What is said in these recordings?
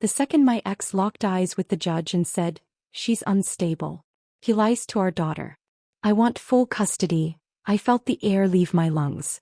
The second my ex locked eyes with the judge and said, "She's unstable. He lies to our daughter. I want full custody," I felt the air leave my lungs.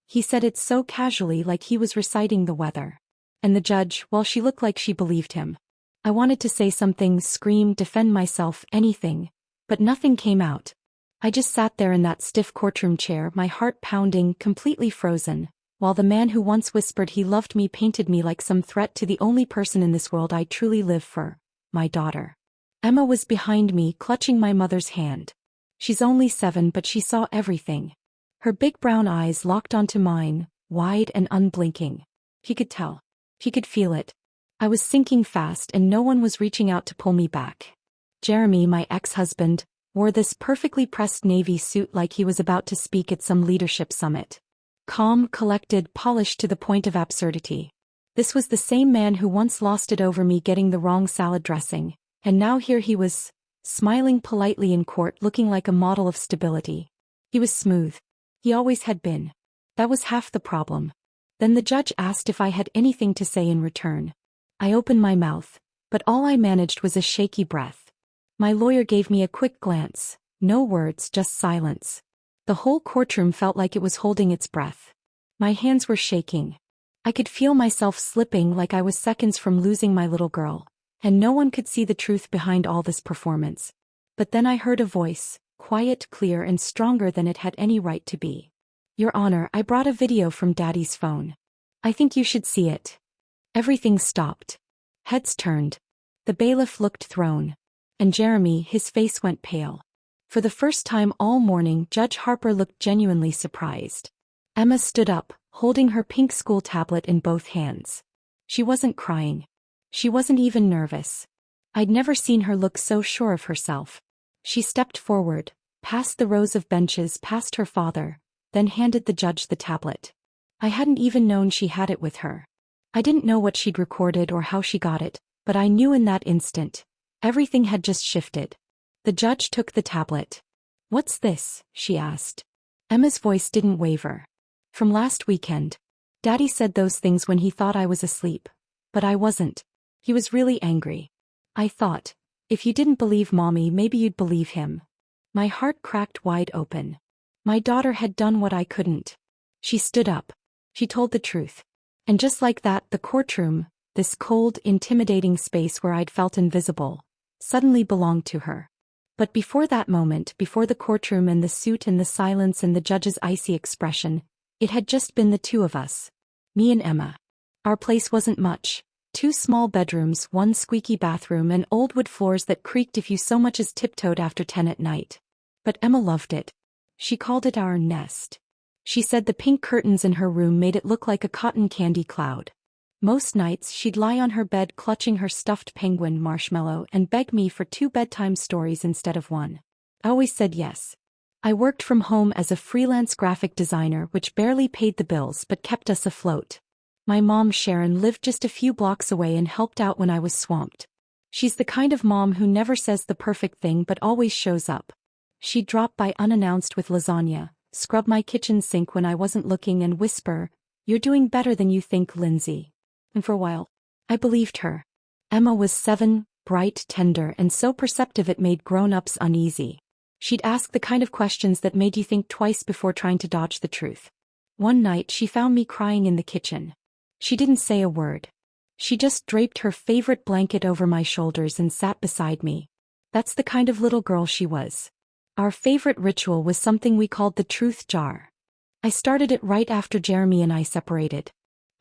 He said it so casually, like he was reciting the weather. And the judge, well, she looked like she believed him. I wanted to say something, scream, defend myself, anything. But nothing came out. I just sat there in that stiff courtroom chair, my heart pounding, completely frozen, while the man who once whispered he loved me painted me like some threat to the only person in this world I truly live for, my daughter. Emma was behind me, clutching my mother's hand. She's only 7, but she saw everything. Her big brown eyes locked onto mine, wide and unblinking. He could tell. He could feel it. I was sinking fast and no one was reaching out to pull me back. Jeremy, my ex-husband, wore this perfectly pressed navy suit like he was about to speak at some leadership summit. Calm, collected, polished to the point of absurdity. This was the same man who once lost it over me getting the wrong salad dressing, and now here he was, smiling politely in court, looking like a model of stability. He was smooth. He always had been. That was half the problem. Then the judge asked if I had anything to say in return. I opened my mouth, but all I managed was a shaky breath. My lawyer gave me a quick glance. No words, just silence. The whole courtroom felt like it was holding its breath. My hands were shaking. I could feel myself slipping, like I was seconds from losing my little girl, and no one could see the truth behind all this performance. But then I heard a voice, quiet, clear, and stronger than it had any right to be. "Your Honor, I brought a video from Daddy's phone. I think you should see it." Everything stopped. Heads turned. The bailiff looked thrown. And Jeremy, his face went pale. For the first time all morning, Judge Harper looked genuinely surprised. Emma stood up, holding her pink school tablet in both hands. She wasn't crying. She wasn't even nervous. I'd never seen her look so sure of herself. She stepped forward, past the rows of benches, past her father, then handed the judge the tablet. I hadn't even known she had it with her. I didn't know what she'd recorded or how she got it, but I knew in that instant, everything had just shifted. The judge took the tablet. "What's this?" she asked. Emma's voice didn't waver. "From last weekend. Daddy said those things when he thought I was asleep. But I wasn't. He was really angry. I thought, if you didn't believe Mommy, maybe you'd believe him." My heart cracked wide open. My daughter had done what I couldn't. She stood up. She told the truth. And just like that, the courtroom, this cold, intimidating space where I'd felt invisible, suddenly belonged to her. But before that moment, before the courtroom and the suit and the silence and the judge's icy expression, it had just been the two of us. Me and Emma. Our place wasn't much. 2 small bedrooms, 1 squeaky bathroom, and old wood floors that creaked if you so much as tiptoed after 10 at night. But Emma loved it. She called it our nest. She said the pink curtains in her room made it look like a cotton candy cloud. Most nights she'd lie on her bed clutching her stuffed penguin Marshmallow and beg me for 2 bedtime stories instead of 1. I always said yes. I worked from home as a freelance graphic designer, which barely paid the bills but kept us afloat. My mom, Sharon, lived just a few blocks away and helped out when I was swamped. She's the kind of mom who never says the perfect thing but always shows up. She'd drop by unannounced with lasagna, scrub my kitchen sink when I wasn't looking, and whisper, "You're doing better than you think, Lindsay." And for a while, I believed her. Emma was 7, bright, tender, and so perceptive it made grown-ups uneasy. She'd ask the kind of questions that made you think twice before trying to dodge the truth. One night she found me crying in the kitchen. She didn't say a word. She just draped her favorite blanket over my shoulders and sat beside me. That's the kind of little girl she was. Our favorite ritual was something we called the truth jar. I started it right after Jeremy and I separated.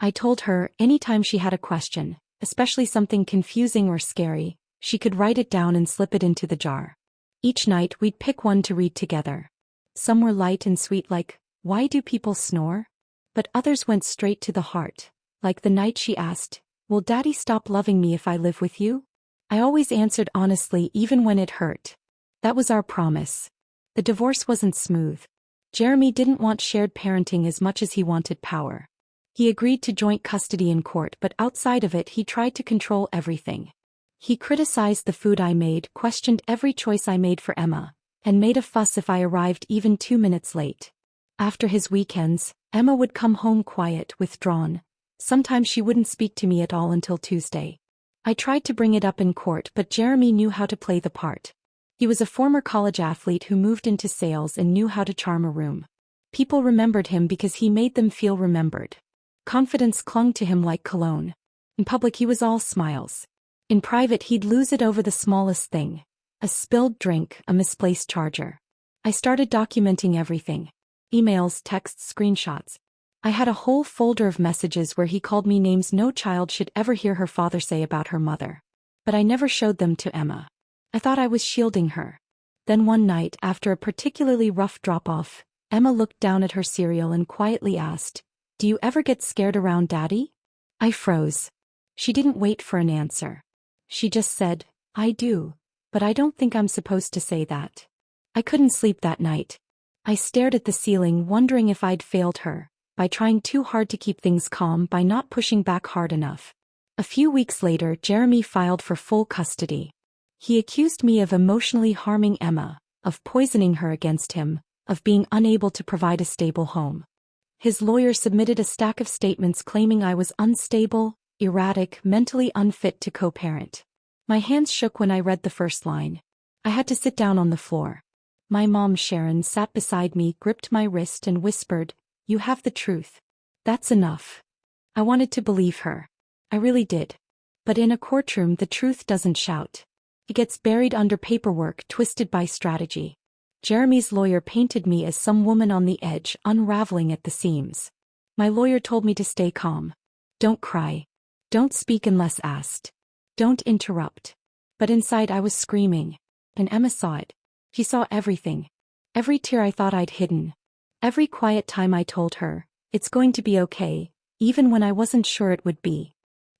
I told her, anytime she had a question, especially something confusing or scary, she could write it down and slip it into the jar. Each night we'd pick one to read together. Some were light and sweet, like, "Why do people snore?" But others went straight to the heart, like the night she asked, "Will Daddy stop loving me if I live with you?" I always answered honestly, even when it hurt. That was our promise. The divorce wasn't smooth. Jeremy didn't want shared parenting as much as he wanted power. He agreed to joint custody in court, but outside of it he tried to control everything. He criticized the food I made, questioned every choice I made for Emma, and made a fuss if I arrived even 2 minutes late. After his weekends, Emma would come home quiet, withdrawn. Sometimes she wouldn't speak to me at all until Tuesday. I tried to bring it up in court, but Jeremy knew how to play the part. He was a former college athlete who moved into sales and knew how to charm a room. People remembered him because he made them feel remembered. Confidence clung to him like cologne. In public he was all smiles. In private he'd lose it over the smallest thing. A spilled drink, a misplaced charger. I started documenting everything. Emails, texts, screenshots. I had a whole folder of messages where he called me names no child should ever hear her father say about her mother. But I never showed them to Emma. I thought I was shielding her. Then one night, after a particularly rough drop-off, Emma looked down at her cereal and quietly asked, "Do you ever get scared around Daddy?" I froze. She didn't wait for an answer. She just said, "I do, but I don't think I'm supposed to say that." I couldn't sleep that night. I stared at the ceiling wondering if I'd failed her, by trying too hard to keep things calm, by not pushing back hard enough. A few weeks later, Jeremy filed for full custody. He accused me of emotionally harming Emma, of poisoning her against him, of being unable to provide a stable home. His lawyer submitted a stack of statements claiming I was unstable, erratic, mentally unfit to co-parent. My hands shook when I read the first line. I had to sit down on the floor. My mom, Sharon, sat beside me, gripped my wrist and whispered, "You have the truth. That's enough." I wanted to believe her. I really did. But in a courtroom the truth doesn't shout. It gets buried under paperwork, twisted by strategy. Jeremy's lawyer painted me as some woman on the edge, unraveling at the seams. My lawyer told me to stay calm. Don't cry. Don't speak unless asked. Don't interrupt. But inside I was screaming. And Emma saw it. She saw everything. Every tear I thought I'd hidden. Every quiet time I told her, "It's going to be okay," even when I wasn't sure it would be.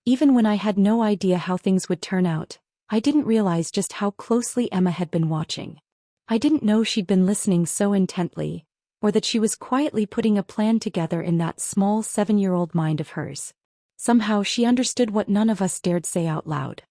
Even when I had no idea how things would turn out, I didn't realize just how closely Emma had been watching. I didn't know she'd been listening so intently, or that she was quietly putting a plan together in that small 7-year-old mind of hers. Somehow she understood what none of us dared say out loud.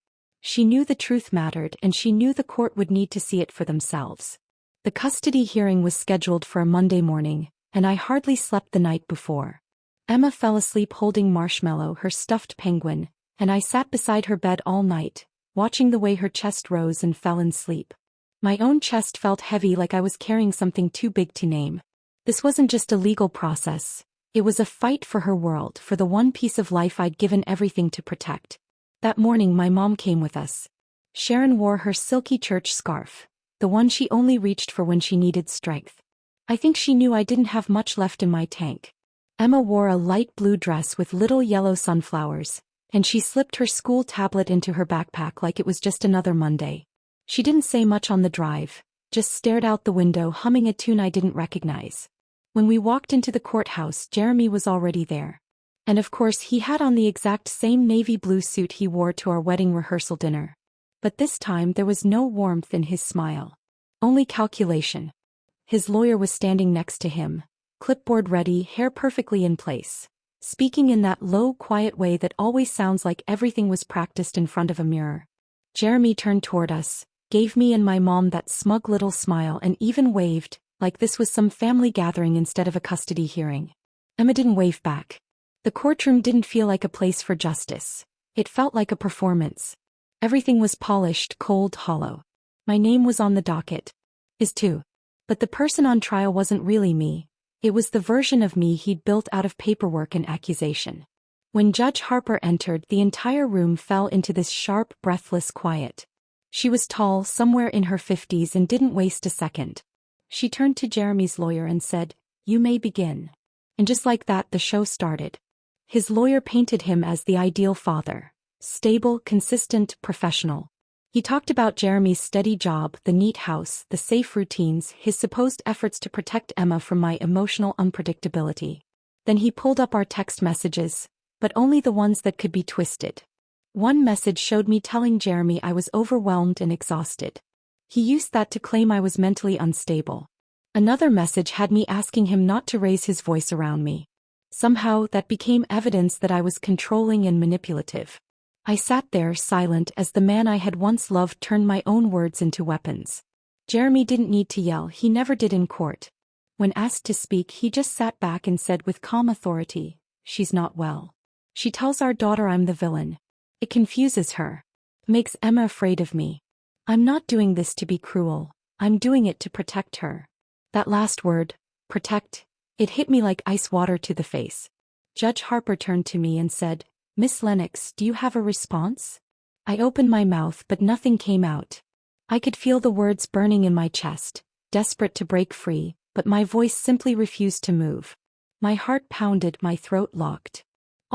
She knew the truth mattered, and she knew the court would need to see it for themselves. The custody hearing was scheduled for a Monday morning, and I hardly slept the night before. Emma fell asleep holding Marshmallow, her stuffed penguin, and I sat beside her bed all night, watching the way her chest rose and fell in sleep. My own chest felt heavy, like I was carrying something too big to name. This wasn't just a legal process. It was a fight for her world, for the one piece of life I'd given everything to protect. That morning my mom came with us. Sharon wore her silky church scarf, the one she only reached for when she needed strength. I think she knew I didn't have much left in my tank. Emma wore a light blue dress with little yellow sunflowers, and she slipped her school tablet into her backpack like it was just another Monday. She didn't say much on the drive, just stared out the window humming a tune I didn't recognize. When we walked into the courthouse, Jeremy was already there. And of course he had on the exact same navy blue suit he wore to our wedding rehearsal dinner. But this time there was no warmth in his smile. Only calculation. His lawyer was standing next to him, clipboard ready, hair perfectly in place, speaking in that low, quiet way that always sounds like everything was practiced in front of a mirror. Jeremy turned toward us, gave me and my mom that smug little smile, and even waved, like this was some family gathering instead of a custody hearing. Emma didn't wave back. The courtroom didn't feel like a place for justice. It felt like a performance. Everything was polished, cold, hollow. My name was on the docket. His too. But the person on trial wasn't really me. It was the version of me he'd built out of paperwork and accusation. When Judge Harper entered, the entire room fell into this sharp, breathless quiet. She was tall, somewhere in her 50s, and didn't waste a second. She turned to Jeremy's lawyer and said, "You may begin." And just like that, the show started. His lawyer painted him as the ideal father. Stable, consistent, professional. He talked about Jeremy's steady job, the neat house, the safe routines, his supposed efforts to protect Emma from my emotional unpredictability. Then he pulled up our text messages, but only the ones that could be twisted. One message showed me telling Jeremy I was overwhelmed and exhausted. He used that to claim I was mentally unstable. Another message had me asking him not to raise his voice around me. Somehow that became evidence that I was controlling and manipulative. I sat there silent as the man I had once loved turned my own words into weapons. Jeremy didn't need to yell, he never did in court. When asked to speak, he just sat back and said with calm authority, "She's not well. She tells our daughter I'm the villain." It confuses her. Makes Emma afraid of me. I'm not doing this to be cruel. I'm doing it to protect her. That last word, protect, it hit me like ice water to the face. Judge Harper turned to me and said, "Miss Lennox, do you have a response?" I opened my mouth but nothing came out. I could feel the words burning in my chest, desperate to break free, but my voice simply refused to move. My heart pounded, my throat locked.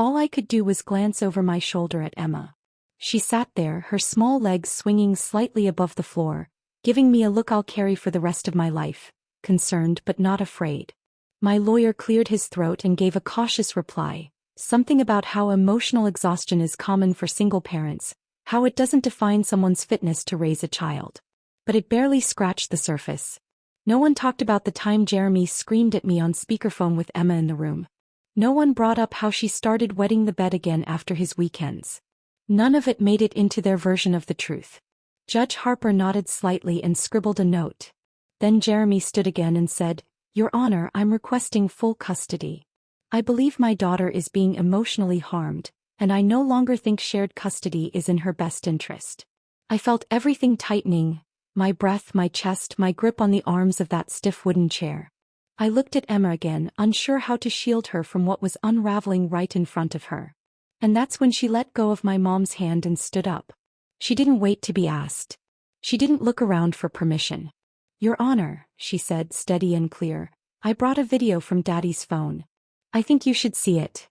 All I could do was glance over my shoulder at Emma. She sat there, her small legs swinging slightly above the floor, giving me a look I'll carry for the rest of my life, concerned but not afraid. My lawyer cleared his throat and gave a cautious reply, something about how emotional exhaustion is common for single parents, how it doesn't define someone's fitness to raise a child. But it barely scratched the surface. No one talked about the time Jeremy screamed at me on speakerphone with Emma in the room. No one brought up how she started wetting the bed again after his weekends. None of it made it into their version of the truth. Judge Harper nodded slightly and scribbled a note. Then Jeremy stood again and said, "Your Honor, I'm requesting full custody. I believe my daughter is being emotionally harmed, and I no longer think shared custody is in her best interest." I felt everything tightening, my breath, my chest, my grip on the arms of that stiff wooden chair. I looked at Emma again, unsure how to shield her from what was unraveling right in front of her. And that's when she let go of my mom's hand and stood up. She didn't wait to be asked. She didn't look around for permission. "Your Honor," she said, steady and clear, "I brought a video from Daddy's phone. I think you should see it."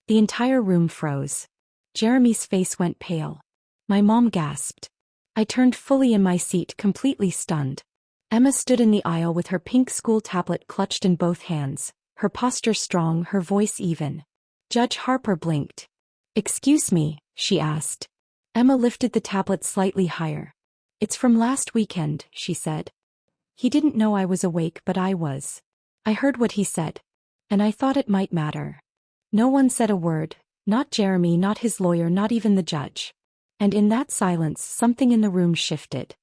The entire room froze. Jeremy's face went pale. My mom gasped. I turned fully in my seat, completely stunned. Emma stood in the aisle with her pink school tablet clutched in both hands, her posture strong, her voice even. Judge Harper blinked. "Excuse me," she asked. Emma lifted the tablet slightly higher. "It's from last weekend," she said. He didn't know I was awake, but I was. I heard what he said. And I thought it might matter. No one said a word, not Jeremy, not his lawyer, not even the judge. And in that silence, something in the room shifted.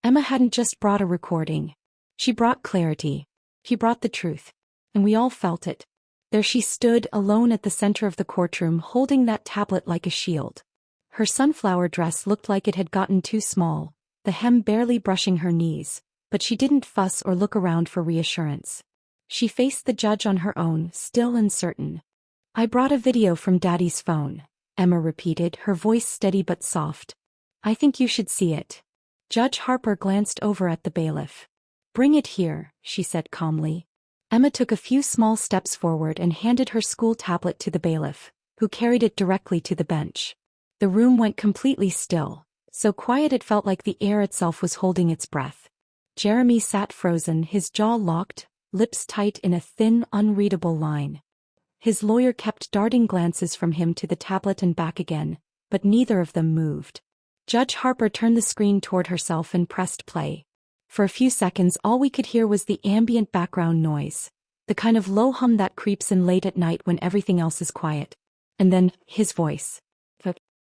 Emma hadn't just brought a recording. She brought clarity. He brought the truth. And we all felt it. There she stood, alone at the center of the courtroom, holding that tablet like a shield. Her sunflower dress looked like it had gotten too small, the hem barely brushing her knees, but she didn't fuss or look around for reassurance. She faced the judge on her own, still and certain. "I brought a video from Daddy's phone," Emma repeated, her voice steady but soft. "I think you should see it." Judge Harper glanced over at the bailiff. "Bring it here," she said calmly. Emma took a few small steps forward and handed her school tablet to the bailiff, who carried it directly to the bench. The room went completely still, so quiet it felt like the air itself was holding its breath. Jeremy sat frozen, his jaw locked, lips tight in a thin, unreadable line. His lawyer kept darting glances from him to the tablet and back again, but neither of them moved. Judge Harper turned the screen toward herself and pressed play. For a few seconds all we could hear was the ambient background noise, the kind of low hum that creeps in late at night when everything else is quiet. And then, his voice.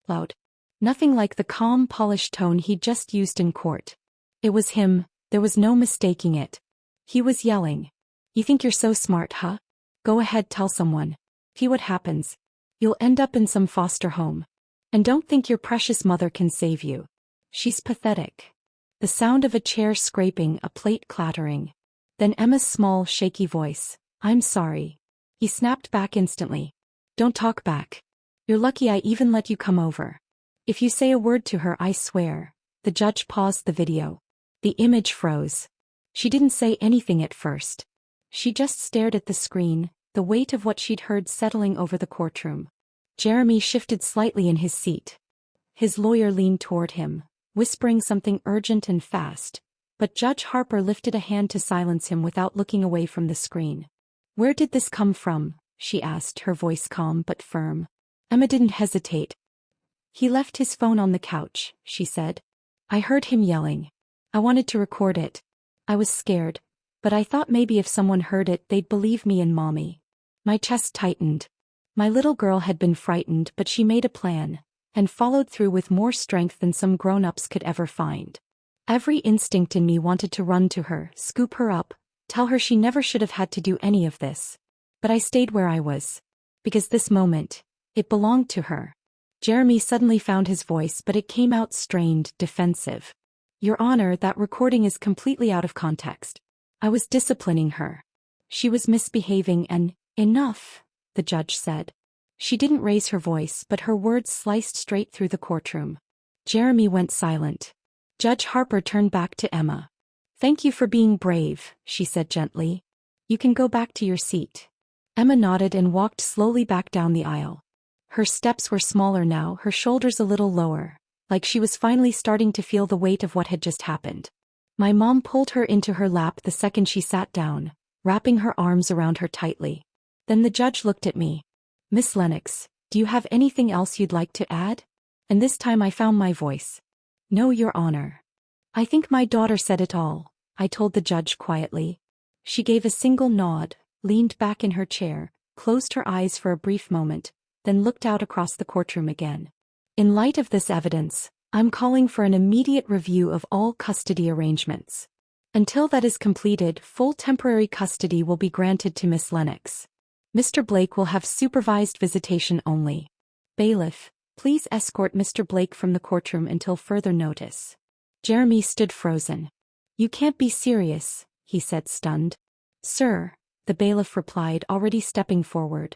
Loud. Nothing like the calm, polished tone he'd just used in court. It was him, there was no mistaking it. He was yelling. "You think you're so smart, huh? Go ahead, tell someone. See what happens. You'll end up in some foster home. And don't think your precious mother can save you. She's pathetic." The sound of a chair scraping, a plate clattering. Then Emma's small, shaky voice. "I'm sorry." He snapped back instantly. "Don't talk back. You're lucky I even let you come over. If you say a word to her, I swear." The judge paused the video. The image froze. She didn't say anything at first. She just stared at the screen, the weight of what she'd heard settling over the courtroom. Jeremy shifted slightly in his seat. His lawyer leaned toward him, whispering something urgent and fast, but Judge Harper lifted a hand to silence him without looking away from the screen. "Where did this come from?" she asked, her voice calm but firm. Emma didn't hesitate. "He left his phone on the couch," she said. "I heard him yelling. I wanted to record it. I was scared, but I thought maybe if someone heard it they'd believe me and Mommy." My chest tightened. My little girl had been frightened, but she made a plan, and followed through with more strength than some grown-ups could ever find. Every instinct in me wanted to run to her, scoop her up, tell her she never should have had to do any of this. But I stayed where I was. Because this moment, it belonged to her. Jeremy suddenly found his voice, but it came out strained, defensive. Your Honor, that recording is completely out of context. I was disciplining her. She was misbehaving and, enough, the judge said. She didn't raise her voice, but her words sliced straight through the courtroom. Jeremy went silent. Judge Harper turned back to Emma. Thank you for being brave, she said gently. You can go back to your seat. Emma nodded and walked slowly back down the aisle. Her steps were smaller now, her shoulders a little lower, like she was finally starting to feel the weight of what had just happened. My mom pulled her into her lap the second she sat down, wrapping her arms around her tightly. Then the judge looked at me. Miss Lennox, do you have anything else you'd like to add? And this time I found my voice. No, Your Honor. I think my daughter said it all, I told the judge quietly. She gave a single nod, leaned back in her chair, closed her eyes for a brief moment, then looked out across the courtroom again. In light of this evidence, I'm calling for an immediate review of all custody arrangements. Until that is completed, full temporary custody will be granted to Miss Lennox. Mr. Blake will have supervised visitation only. Bailiff, please escort Mr. Blake from the courtroom until further notice. Jeremy stood frozen. You can't be serious, he said, stunned. Sir, the bailiff replied, already stepping forward.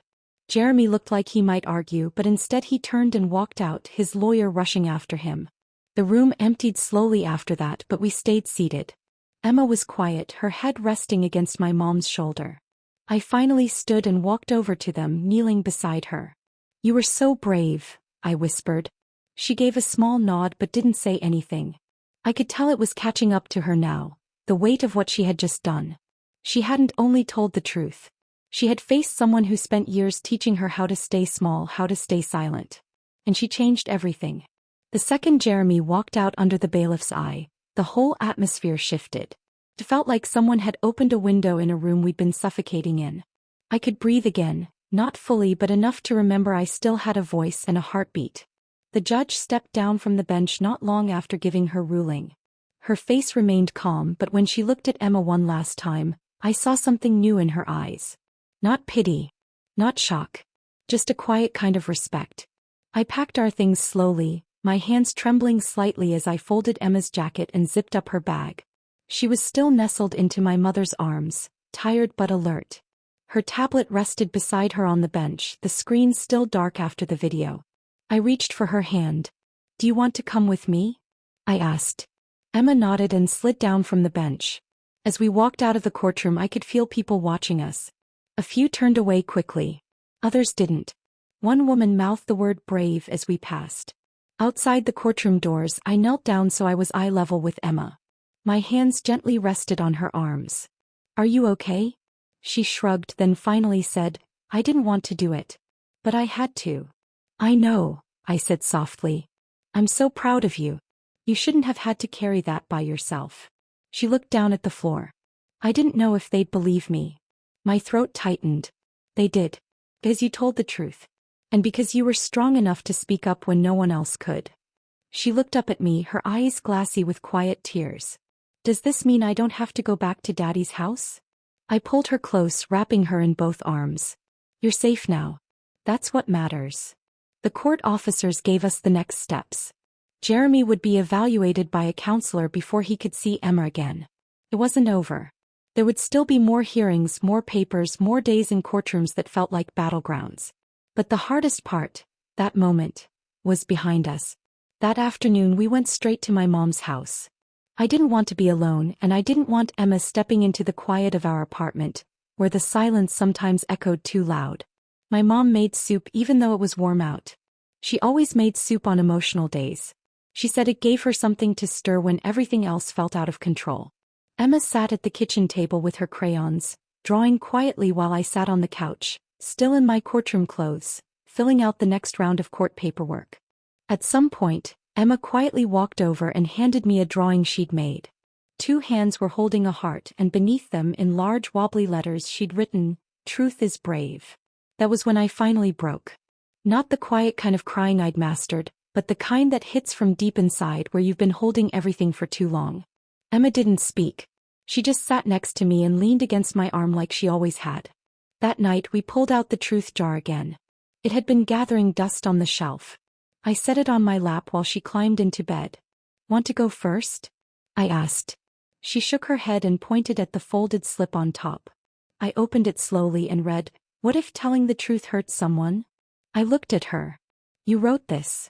Jeremy looked like he might argue, but instead he turned and walked out, his lawyer rushing after him. The room emptied slowly after that, but we stayed seated. Emma was quiet, her head resting against my mom's shoulder. I finally stood and walked over to them, kneeling beside her. You were so brave, I whispered. She gave a small nod but didn't say anything. I could tell it was catching up to her now, the weight of what she had just done. She hadn't only told the truth. She had faced someone who spent years teaching her how to stay small, how to stay silent. And she changed everything. The second Jeremy walked out under the bailiff's eye, the whole atmosphere shifted. It felt like someone had opened a window in a room we'd been suffocating in. I could breathe again, not fully but enough to remember I still had a voice and a heartbeat. The judge stepped down from the bench not long after giving her ruling. Her face remained calm, but when she looked at Emma one last time, I saw something new in her eyes. Not pity. Not shock. Just a quiet kind of respect. I packed our things slowly, my hands trembling slightly as I folded Emma's jacket and zipped up her bag. She was still nestled into my mother's arms, tired but alert. Her tablet rested beside her on the bench, the screen still dark after the video. I reached for her hand. Do you want to come with me? I asked. Emma nodded and slid down from the bench. As we walked out of the courtroom, I could feel people watching us. A few turned away quickly. Others didn't. One woman mouthed the word brave as we passed. Outside the courtroom doors, I knelt down so I was eye level with Emma. My hands gently rested on her arms. Are you okay? She shrugged, then finally said, I didn't want to do it. But I had to. I know, I said softly. I'm so proud of you. You shouldn't have had to carry that by yourself. She looked down at the floor. I didn't know if they'd believe me. My throat tightened. They did. Because you told the truth. And because you were strong enough to speak up when no one else could. She looked up at me, her eyes glassy with quiet tears. Does this mean I don't have to go back to Daddy's house? I pulled her close, wrapping her in both arms. You're safe now. That's what matters. The court officers gave us the next steps. Jeremy would be evaluated by a counselor before he could see Emma again. It wasn't over. There would still be more hearings, more papers, more days in courtrooms that felt like battlegrounds. But the hardest part, that moment, was behind us. That afternoon we went straight to my mom's house. I didn't want to be alone, and I didn't want Emma stepping into the quiet of our apartment, where the silence sometimes echoed too loud. My mom made soup even though it was warm out. She always made soup on emotional days. She said it gave her something to stir when everything else felt out of control. Emma sat at the kitchen table with her crayons, drawing quietly while I sat on the couch, still in my courtroom clothes, filling out the next round of court paperwork. At some point, Emma quietly walked over and handed me a drawing she'd made. 2 hands were holding a heart, and beneath them in large wobbly letters she'd written, "Truth is brave." That was when I finally broke. Not the quiet kind of crying I'd mastered, but the kind that hits from deep inside where you've been holding everything for too long. Emma didn't speak. She just sat next to me and leaned against my arm like she always had. That night we pulled out the truth jar again. It had been gathering dust on the shelf. I set it on my lap while she climbed into bed. Want to go first? I asked. She shook her head and pointed at the folded slip on top. I opened it slowly and read, "What if telling the truth hurts someone?" I looked at her. "You wrote this?"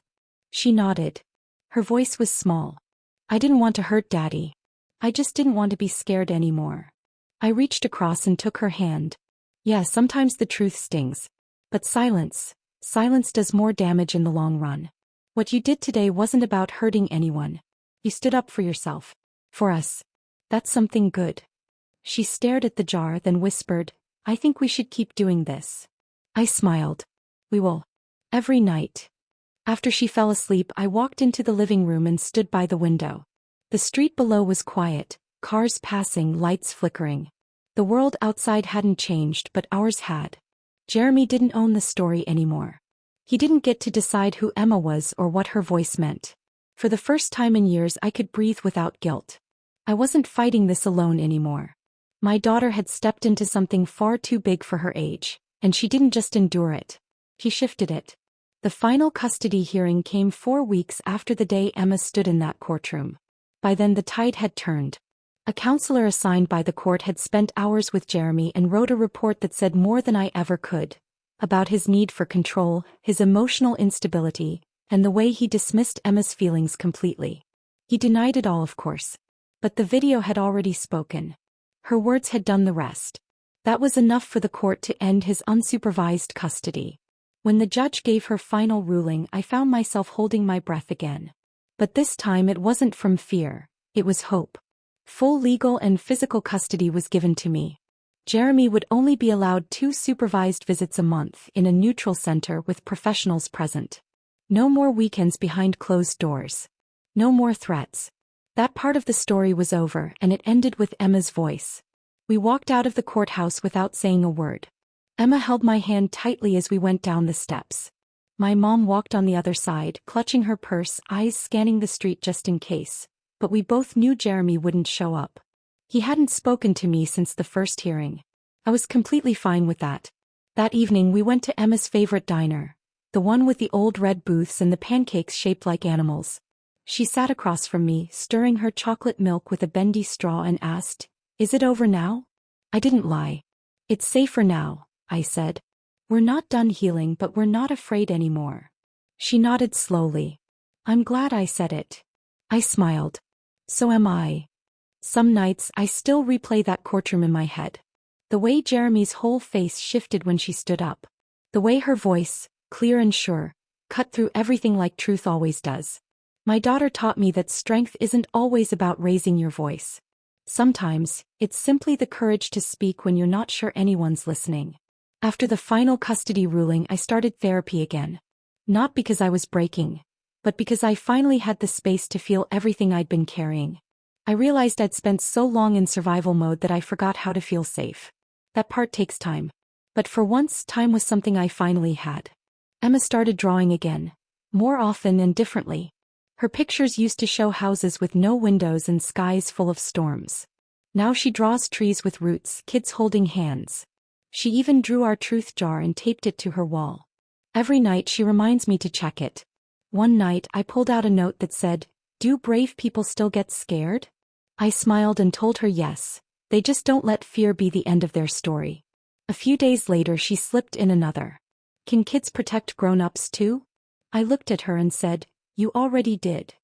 She nodded. Her voice was small. "I didn't want to hurt Daddy. I just didn't want to be scared anymore." I reached across and took her hand. "Yeah, sometimes the truth stings. But silence does more damage in the long run. What you did today wasn't about hurting anyone. You stood up for yourself. For us. That's something good." She stared at the jar, then whispered, "I think we should keep doing this." I smiled. "We will. Every night." After she fell asleep, I walked into the living room and stood by the window. The street below was quiet, cars passing, lights flickering. The world outside hadn't changed, but ours had. Jeremy didn't own the story anymore. He didn't get to decide who Emma was or what her voice meant. For the first time in years, I could breathe without guilt. I wasn't fighting this alone anymore. My daughter had stepped into something far too big for her age, and she didn't just endure it. She shifted it. The final custody hearing came 4 weeks after the day Emma stood in that courtroom. By then the tide had turned. A counselor assigned by the court had spent hours with Jeremy and wrote a report that said more than I ever could. About his need for control, his emotional instability, and the way he dismissed Emma's feelings completely. He denied it all, of course. But the video had already spoken. Her words had done the rest. That was enough for the court to end his unsupervised custody. When the judge gave her final ruling, I found myself holding my breath again. But this time it wasn't from fear, it was hope. Full legal and physical custody was given to me. Jeremy would only be allowed 2 supervised visits a month in a neutral center with professionals present. No more weekends behind closed doors. No more threats. That part of the story was over, and it ended with Emma's voice. We walked out of the courthouse without saying a word. Emma held my hand tightly as we went down the steps. My mom walked on the other side, clutching her purse, eyes scanning the street just in case. But we both knew Jeremy wouldn't show up. He hadn't spoken to me since the first hearing. I was completely fine with that. That evening we went to Emma's favorite diner, the one with the old red booths and the pancakes shaped like animals. She sat across from me, stirring her chocolate milk with a bendy straw, and asked, "Is it over now?" I didn't lie. "It's safer now," I said. "We're not done healing, but we're not afraid anymore." She nodded slowly. "I'm glad I said it." I smiled. "So am I." Some nights I still replay that courtroom in my head. The way Jeremy's whole face shifted when she stood up. The way her voice, clear and sure, cut through everything like truth always does. My daughter taught me that strength isn't always about raising your voice. Sometimes, it's simply the courage to speak when you're not sure anyone's listening. After the final custody ruling, I started therapy again. Not because I was breaking, but because I finally had the space to feel everything I'd been carrying. I realized I'd spent so long in survival mode that I forgot how to feel safe. That part takes time. But for once, time was something I finally had. Emma started drawing again. More often and differently. Her pictures used to show houses with no windows and skies full of storms. Now she draws trees with roots, kids holding hands. She even drew our truth jar and taped it to her wall. Every night she reminds me to check it. One night I pulled out a note that said, "Do brave people still get scared?" I smiled and told her yes, they just don't let fear be the end of their story. A few days later she slipped in another. "Can kids protect grown-ups too?" I looked at her and said, "You already did."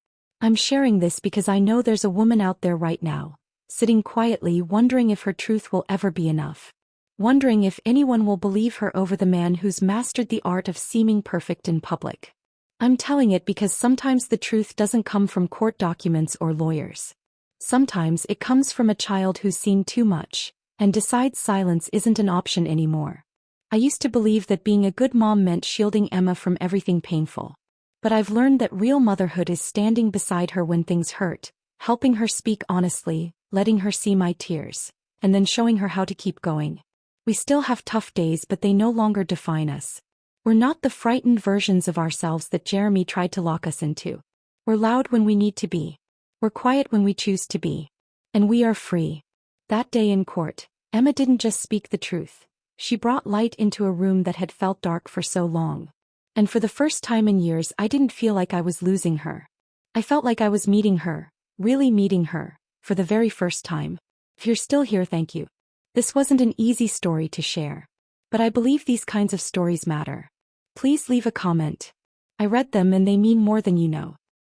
I'm sharing this because I know there's a woman out there right now, sitting quietly wondering if her truth will ever be enough. Wondering if anyone will believe her over the man who's mastered the art of seeming perfect in public. I'm telling it because sometimes the truth doesn't come from court documents or lawyers. Sometimes it comes from a child who's seen too much, and decides silence isn't an option anymore. I used to believe that being a good mom meant shielding Emma from everything painful. But I've learned that real motherhood is standing beside her when things hurt, helping her speak honestly, letting her see my tears, and then showing her how to keep going. We still have tough days, but they no longer define us. We're not the frightened versions of ourselves that Jeremy tried to lock us into. We're loud when we need to be. We're quiet when we choose to be. And we are free. That day in court, Emma didn't just speak the truth. She brought light into a room that had felt dark for so long. And for the first time in years, I didn't feel like I was losing her. I felt like I was meeting her, really meeting her, for the very first time. If you're still here, thank you. This wasn't an easy story to share. But I believe these kinds of stories matter. Please leave a comment. I read them and they mean more than you know.